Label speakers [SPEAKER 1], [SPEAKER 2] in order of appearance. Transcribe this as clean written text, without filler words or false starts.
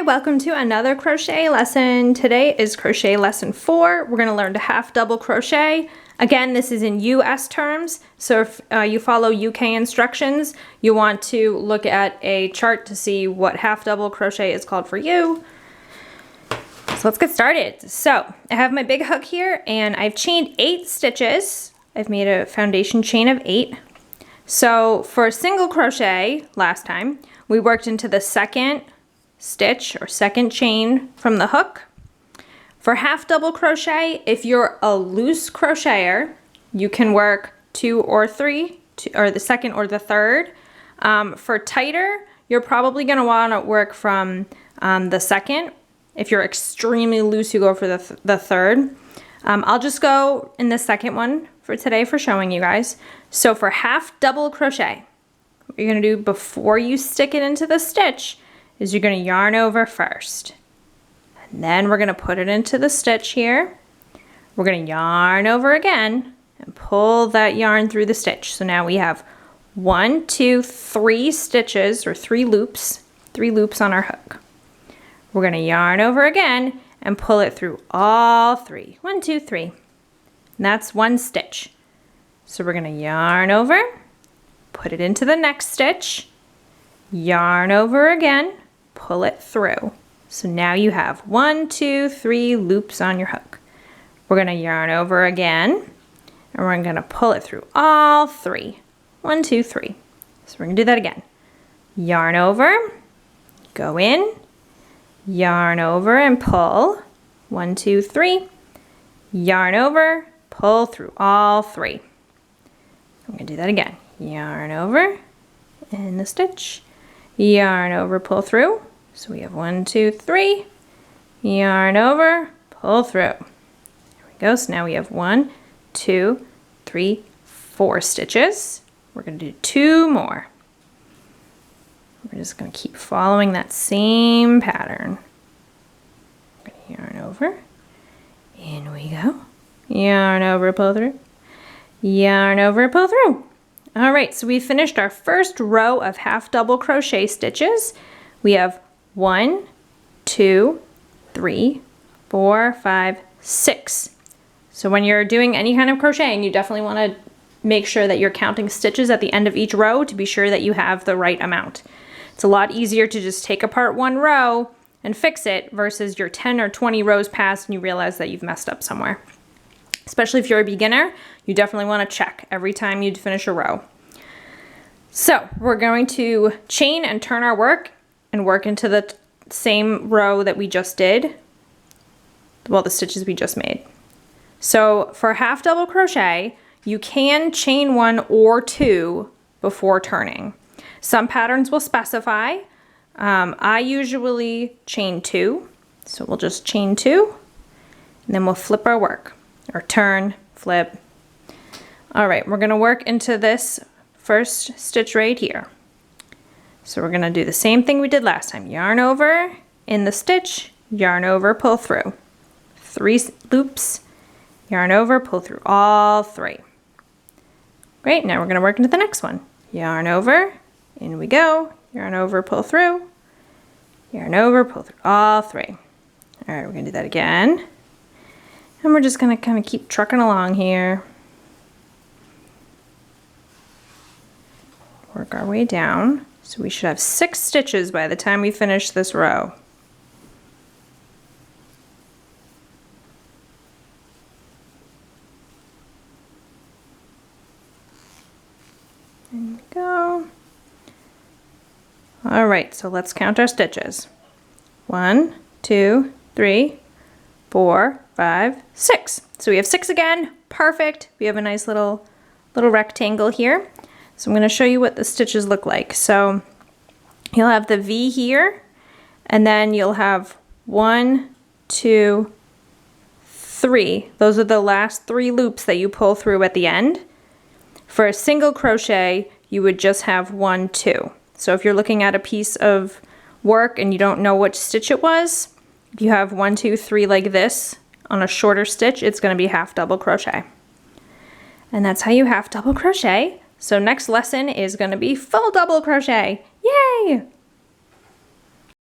[SPEAKER 1] Hi, welcome to another crochet lesson. Today is crochet lesson 4. We're going to learn to half double crochet. Again, this is in US terms, so if you follow UK instructions, you want to look at a chart to see what half double crochet is called for you. So let's get started. So I have my big hook here and I've chained 8 stitches. I've made a foundation chain of 8. So for a single crochet last time, we worked into the second stitch or second chain from the hook. For half double crochet, if you're a loose crocheter, you can work 2 or 3, or the second or the third. For tighter, you're probably going to want to work from the second. If you're extremely loose, you go for the third. I'll just go in the second one for today for showing you guys. So for half double crochet, what you're going to do before you stick it into the stitch is you're going to yarn over first. And then we're going to put it into the stitch here. We're going to yarn over again and pull that yarn through the stitch. So now we have 1, 2, 3 stitches or 3 loops on our hook. We're going to yarn over again and pull it through all 3. 1, 2, 3. And that's 1 stitch. So we're going to yarn over, put it into the next stitch, yarn over again, pull it through. So now you have 1, 2, 3 loops on your hook. We're going to yarn over again and we're going to pull it through all 3. 1, 2, 3. So we're going to do that again. Yarn over, go in, yarn over and pull. 1, 2, 3. Yarn over, pull through all 3. I'm going to do that again. Yarn over in the stitch, yarn over, pull through. So we have 1, 2, 3, yarn over, pull through. There we go. So now we have 1, 2, 3, 4 stitches. We're going to do 2 more. We're just going to keep following that same pattern. I'm going to yarn over. In we go. Yarn over, pull through. Yarn over, pull through. All right, so we finished our first row of half double crochet stitches. We have 1, 2, 3, 4, 5, 6. So when you're doing any kind of crocheting, you definitely want to make sure that you're counting stitches at the end of each row to be sure that you have the right amount. It's a lot easier to just take apart one row and fix it versus your 10 or 20 rows past and you realize that you've messed up somewhere. Especially if you're a beginner, you definitely want to check every time you finish a row. So we're going to chain and turn our work and work into the same row that we just did, well, the stitches we just made. So for half double crochet, you can chain 1 or 2 before turning. Some patterns will specify. I usually chain 2, so we'll just chain 2 and then we'll flip our work. Or turn, flip. All right, we're gonna work into this first stitch right here. So we're gonna do the same thing we did last time. Yarn over in the stitch, yarn over, pull through. 3 loops, yarn over, pull through all 3. Great, now we're gonna work into the next one. Yarn over, in we go, yarn over, pull through, yarn over, pull through all 3. All right, we're gonna do that again. And we're just going to kind of keep trucking along here. Work our way down. So we should have 6 stitches by the time we finish this row. There we go. All right, so let's count our stitches. 1, 2, 3, 4, 5, 6. So we have 6 again. Perfect. We have a nice little rectangle here. So I'm going to show you what the stitches look like. So you'll have the V here, and then you'll have 1, 2, 3. Those are the last 3 loops that you pull through at the end. For a single crochet, you would just have 1, 2. So if you're looking at a piece of work and you don't know which stitch it was, if you have 1, 2, 3 like this on a shorter stitch, it's going to be half double crochet. And that's how you half double crochet. So next lesson is going to be full double crochet. Yay!